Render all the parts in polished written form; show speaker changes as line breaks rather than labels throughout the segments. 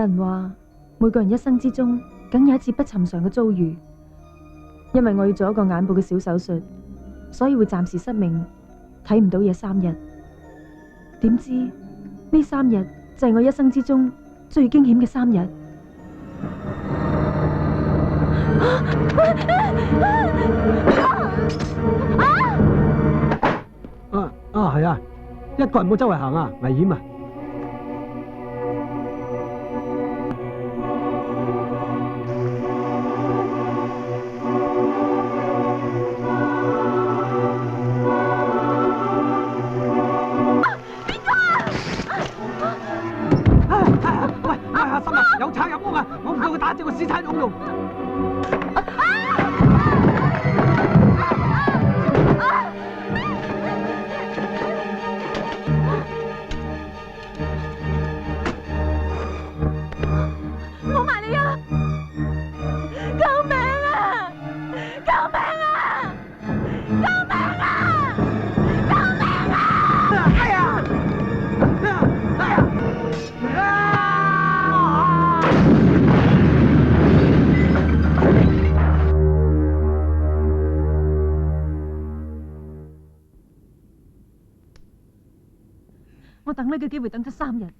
人話，每個人一生之中，梗有一次不尋常嘅遭遇。因為我要做一個眼部嘅小手術，所以會暫時失明，睇唔到嘢3日。點知呢3日就係我一生之中最驚險嘅3日。
係啊，一個人冇周圍行啊，危險啊！喂，阿心啊，有賊入屋啊！我唔叫佢打正個屍體用。
冇埋你啊！救命啊！救命啊！救命啊！救命啊！
哎呀！
我等呢個機會等咗3日，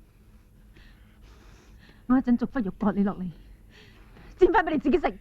我一陣逐忽肉割你落嚟，煎翻俾你自己食。